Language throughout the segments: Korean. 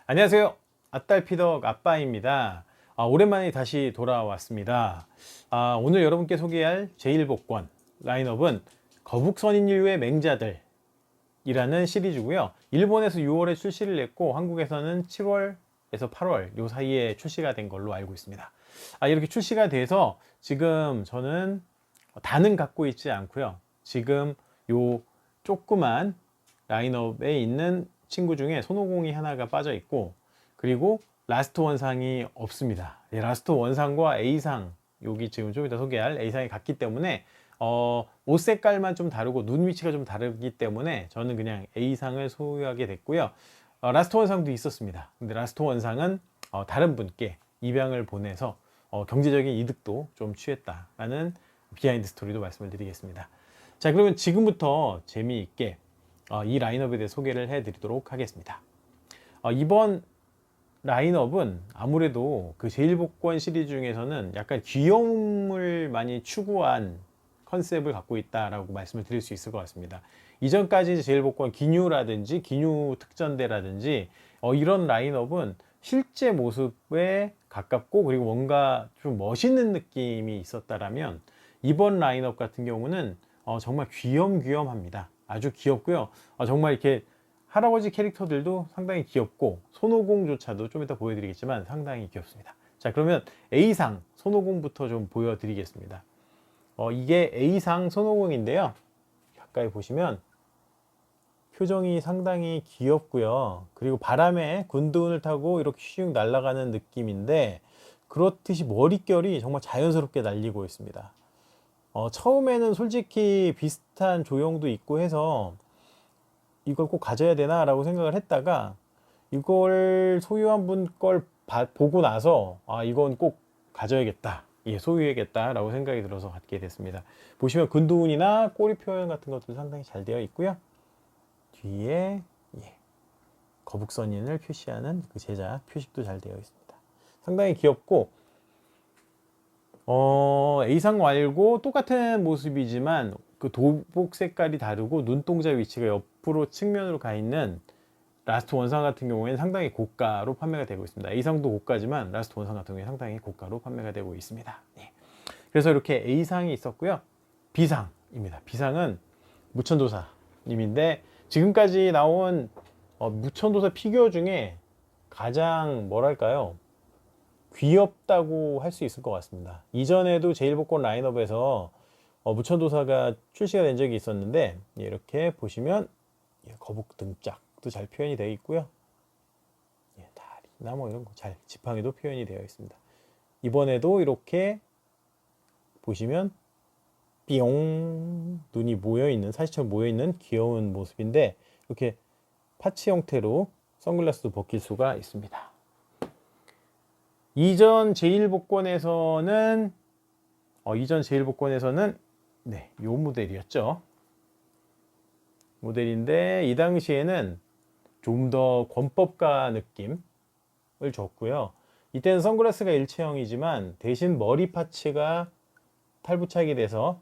안녕하세요. 앞달피덕 아빠입니다. 오랜만에 다시 돌아왔습니다. 오늘 여러분께 소개할 제1복권 라인업은 거북선인류의 맹자들이라는 시리즈고요. 일본에서 6월에 출시를 했고 한국에서는 7월에서 8월 요 사이에 출시가 된 걸로 알고 있습니다. 이렇게 출시가 돼서 지금 저는 다는 갖고 있지 않고요. 지금 요 조그만 라인업에 있는 친구 중에 손오공이 하나가 빠져 있고, 그리고 라스트 원상이 없습니다. 라스트 원상과 A상, 여기 지금 좀 이따 소개할 A상이 같기 때문에 옷 색깔만 좀 다르고 눈 위치가 좀 다르기 때문에 저는 그냥 A상을 소유하게 됐고요. 라스트 원상도 있었습니다. 근데 라스트 원상은 다른 분께 입양을 보내서 경제적인 이득도 좀 취했다라는 비하인드 스토리도 말씀을 드리겠습니다. 자, 그러면 지금부터 재미있게 이 라인업에 대해 소개를 해드리도록 하겠습니다. 이번 라인업은 아무래도 그 제1복권 시리즈 중에서는 약간 귀여움을 많이 추구한 컨셉을 갖고 있다라고 말씀을 드릴 수 있을 것 같습니다. 이전까지 제1복권 기뉴라든지 기뉴 특전대라든지 이런 라인업은 실제 모습에 가깝고 그리고 뭔가 좀 멋있는 느낌이 있었다라면 이번 라인업 같은 경우는 정말 귀염귀염합니다. 아주 귀엽고요. 정말 이렇게 할아버지 캐릭터들도 상당히 귀엽고 손오공조차도 좀 이따 보여드리겠지만 상당히 귀엽습니다. 자, 그러면 A상 손오공부터 좀 보여드리겠습니다. 이게 A상 손오공인데요. 가까이 보시면 표정이 상당히 귀엽고요. 그리고 바람에 군두운을 타고 이렇게 슉 날아가는 느낌인데 그렇듯이 머릿결이 정말 자연스럽게 날리고 있습니다. 처음에는 솔직히 비슷한 조형도 있고 해서 이걸 꼭 가져야 되나 라고 생각을 했다가 이걸 소유한 분 걸 보고 나서 이건 꼭 가져야겠다, 소유해야겠다 라고 생각이 들어서 갖게 됐습니다. 보시면 근두운이나 꼬리 표현 같은 것도 상당히 잘 되어 있고요. 뒤에 거북선인을 표시하는 그 제자 표식도 잘 되어 있습니다. 상당히 귀엽고 A상 말고 똑같은 모습이지만 그 도복 색깔이 다르고 눈동자 위치가 옆으로 측면으로 가 있는 라스트 원상 같은 경우에는 상당히 고가로 판매가 되고 있습니다. A상도 고가지만 라스트 원상 같은 경우에 상당히 고가로 판매가 되고 있습니다. 그래서 이렇게 A상이 있었고요. B상입니다. B상은 무천도사님인데 지금까지 나온 무천도사 피규어 중에 가장 뭐랄까요, 귀엽다고 할 수 있을 것 같습니다. 이전에도 제1복권 라인업에서 무천도사가 출시가 된 적이 있었는데 이렇게 보시면 거북 등짝도 잘 표현이 되어 있고요. 다리나 뭐 이런 거 잘 지팡이도 표현이 되어 있습니다. 이번에도 이렇게 보시면 삐용 눈이 모여있는, 사실처럼 모여있는 귀여운 모습인데 이렇게 파츠 형태로 선글라스도 벗길 수가 있습니다. 이전 제1복권에서는 요 모델이었죠. 모델인데 이 당시에는 좀 더 권법가 느낌을 줬고요. 이때는 선글라스가 일체형이지만 대신 머리 파츠가 탈부착이 돼서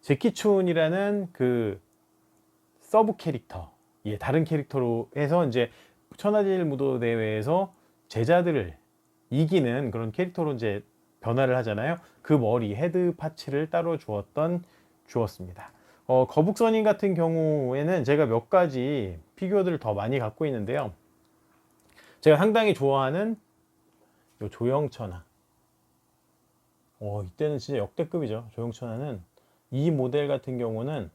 제키춘이라는 그 서브 캐릭터, 다른 캐릭터로 해서 이제 천하제일무도 대회에서 제자들을 이기는 그런 캐릭터로 이제 변화를 하잖아요. 그 머리 헤드 파츠를 따로 주었습니다. 거북선인 같은 경우에는 제가 몇 가지 피규어들을 더 많이 갖고 있는데요. 제가 상당히 좋아하는 요 조형천하. 이때는 진짜 역대급이죠. 조형천하는 이 모델 같은 경우는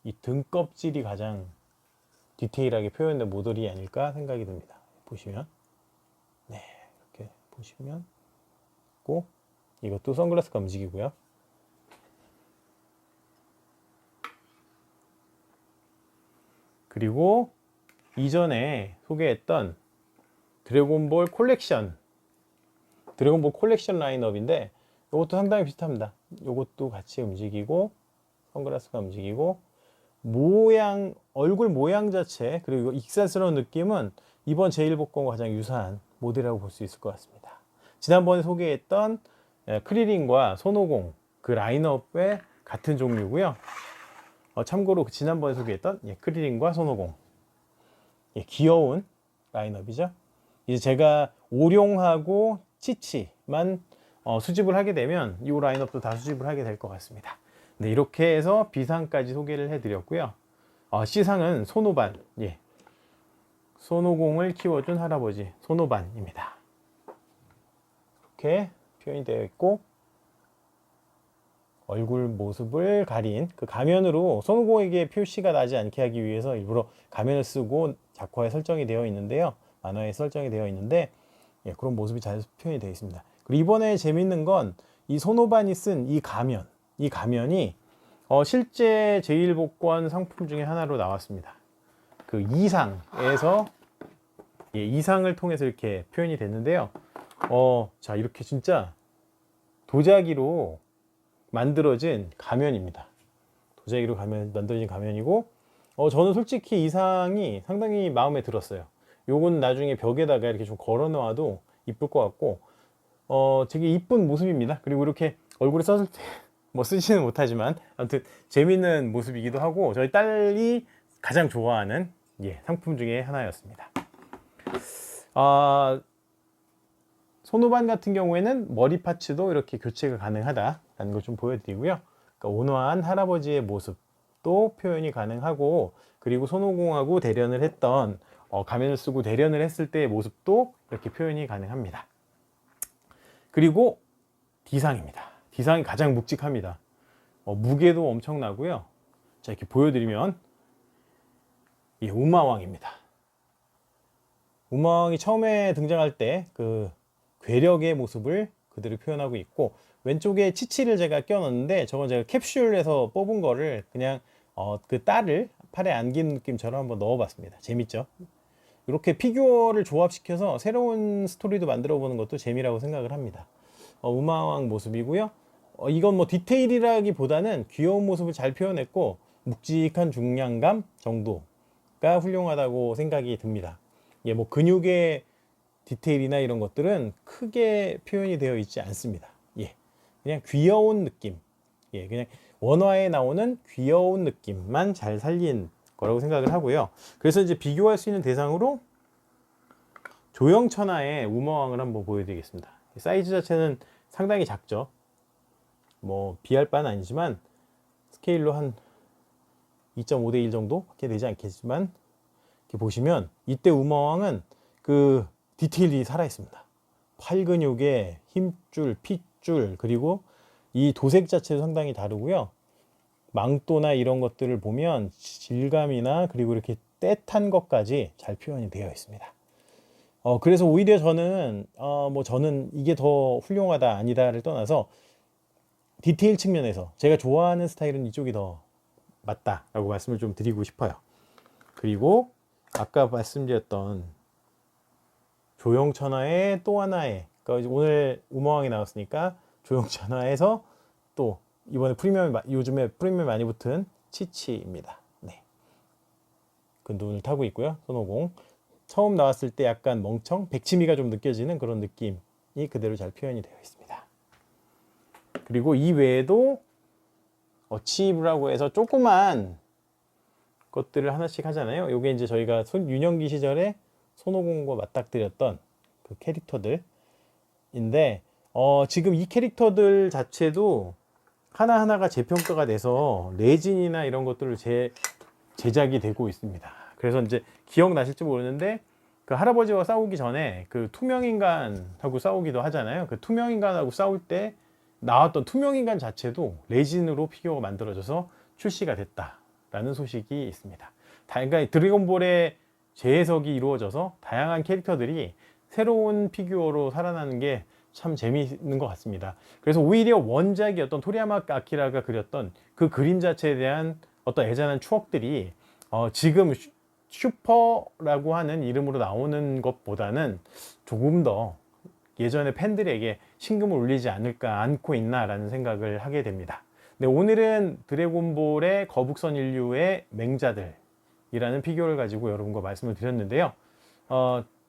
이 등껍질이 가장 디테일하게 표현된 모델이 아닐까 생각이 듭니다. 보시면 이렇게 보시면 있고, 이것도 선글라스가 움직이고요. 그리고 이전에 소개했던 드래곤볼 콜렉션 라인업인데 이것도 상당히 비슷합니다. 이것도 같이 움직이고 선글라스가 움직이고 얼굴 모양 자체 그리고 익살스러운 느낌은 이번 제1복권과 가장 유사한 모델이라고 볼 수 있을 것 같습니다. 지난번에 소개했던 크리링과 손오공 그 라인업의 같은 종류고요. 참고로 지난번에 소개했던 크리링과 손오공 귀여운 라인업이죠. 이제 제가 오룡하고 치치만 수집을 하게 되면 이 라인업도 다 수집을 하게 될 것 같습니다. 네, 이렇게 해서 B상까지 소개를 해드렸고요. C상은 손오반, 예, 손오공을 키워준 할아버지 손오반입니다. 이렇게 표현이 되어 있고, 얼굴 모습을 가린 그 가면으로 손오공에게 표시가 나지 않게 하기 위해서 일부러 가면을 쓰고 작화에 설정이 되어 있는데요. 만화에 설정이 되어 있는데, 예, 그런 모습이 잘 표현이 되어 있습니다. 그리고 이번에 재밌는 건 이 손오반이 쓴 이 가면이 실제 제1복권 상품 중에 하나로 나왔습니다. 그 2상에서, 예, 2상을 통해서 이렇게 표현이 됐는데요. 자, 이렇게 진짜 도자기로 만들어진 가면입니다. 도자기로 만들어진 가면이고, 저는 솔직히 이 상이 상당히 마음에 들었어요. 요건 나중에 벽에다가 이렇게 좀 걸어 놓아도 이쁠 것 같고, 되게 이쁜 모습입니다. 그리고 이렇게 얼굴에 썼을 때, 뭐 쓰지는 못하지만, 아무튼 재밌는 모습이기도 하고, 저희 딸이 가장 좋아하는, 예, 상품 중에 하나였습니다. 손오반 같은 경우에는 머리 파츠도 이렇게 교체가 가능하다라는 걸 좀 보여드리고요. 그러니까 온화한 할아버지의 모습도 표현이 가능하고, 그리고 손오공하고 대련을 했던, 가면을 쓰고 대련을 했을 때의 모습도 이렇게 표현이 가능합니다. 그리고 D상입니다. D상이 가장 묵직합니다. 무게도 엄청나고요. 자, 이렇게 보여드리면, 이 우마왕입니다. 우마왕이 처음에 등장할 때 그 괴력의 모습을 그대로 표현하고 있고, 왼쪽에 치치를 제가 껴넣었는데, 저건 제가 캡슐에서 뽑은 거를 그냥 그 딸을 팔에 안긴 느낌처럼 한번 넣어봤습니다. 재밌죠? 이렇게 피규어를 조합시켜서 새로운 스토리도 만들어 보는 것도 재미라고 생각을 합니다. 우마왕 모습이고요. 이건 뭐 디테일이라기보다는 귀여운 모습을 잘 표현했고, 묵직한 중량감 정도가 훌륭하다고 생각이 듭니다. 예, 뭐 근육의 디테일이나 이런 것들은 크게 표현이 되어 있지 않습니다. 예, 그냥 귀여운 느낌, 예, 그냥 원화에 나오는 귀여운 느낌만 잘 살린 거라고 생각을 하고요. 그래서 이제 비교할 수 있는 대상으로 조영천하의 우마왕을 한번 보여드리겠습니다. 사이즈 자체는 상당히 작죠. 뭐 비할 바는 아니지만 스케일로 한 2.5대 1 정도밖에 되지 않겠지만, 이렇게 보시면 이때 우마왕은 그 디테일이 살아 있습니다. 팔 근육에 힘줄, 핏줄, 그리고 이 도색 자체도 상당히 다르고요. 망토나 이런 것들을 보면 질감이나 그리고 이렇게 떼탄 것까지 잘 표현이 되어 있습니다. 그래서 오히려 저는 이게 더 훌륭하다 아니다를 떠나서 디테일 측면에서 제가 좋아하는 스타일은 이쪽이 더 맞다라고 말씀을 좀 드리고 싶어요. 그리고 아까 말씀드렸던 조영천하의 또 하나의, 그러니까 오늘 우마왕이 나왔으니까 조영천하에서 또 이번에 요즘에 프리미엄 많이 붙은 치치입니다. 네. 그 눈을 타고 있고요. 손오공. 처음 나왔을 때 약간 멍청, 백치미가 좀 느껴지는 그런 느낌이 그대로 잘 표현이 되어 있습니다. 그리고 이 외에도 어치브라고 해서 조그만 것들을 하나씩 하잖아요. 요게 이제 저희가 유년기 시절에 손오공과 맞닥뜨렸던 그 캐릭터들인데, 지금 이 캐릭터들 자체도 하나하나가 재평가가 돼서 레진이나 이런 것들을 제작이 되고 있습니다. 그래서 이제 기억나실지 모르는데, 그 할아버지와 싸우기 전에 그 투명인간하고 싸우기도 하잖아요. 그 투명인간하고 싸울 때 나왔던 투명인간 자체도 레진으로 피규어가 만들어져서 출시가 됐다라는 소식이 있습니다. 그러니까 드래곤볼의 재해석이 이루어져서 다양한 캐릭터들이 새로운 피규어로 살아나는 게 참 재미있는 것 같습니다. 그래서 오히려 원작이었던 토리야마 아키라가 그렸던 그 그림 자체에 대한 어떤 애잔한 추억들이 지금 슈퍼라고 하는 이름으로 나오는 것보다는 조금 더 예전의 팬들에게 심금을 울리지 않고 있나라는 생각을 하게 됩니다. 네, 오늘은 드래곤볼의 거북선 인류의 맹자들이라는 피규어를 가지고 여러분과 말씀을 드렸는데요.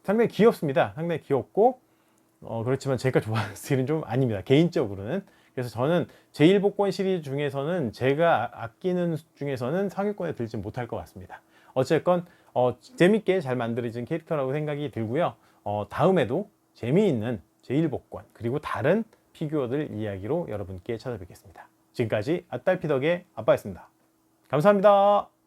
상당히 귀엽습니다. 상당히 귀엽고, 그렇지만 제가 좋아하는 스타일은 좀 아닙니다. 개인적으로는. 그래서 저는 제1복권 시리즈 중에서는 제가 아끼는 중에서는 상위권에 들지 못할 것 같습니다. 어쨌건 재밌게 잘 만들어진 캐릭터라고 생각이 들고요. 다음에도 재미있는 제1복권 그리고 다른 피규어들 이야기로 여러분께 찾아뵙겠습니다. 지금까지 아딸피덕의 아빠였습니다. 감사합니다.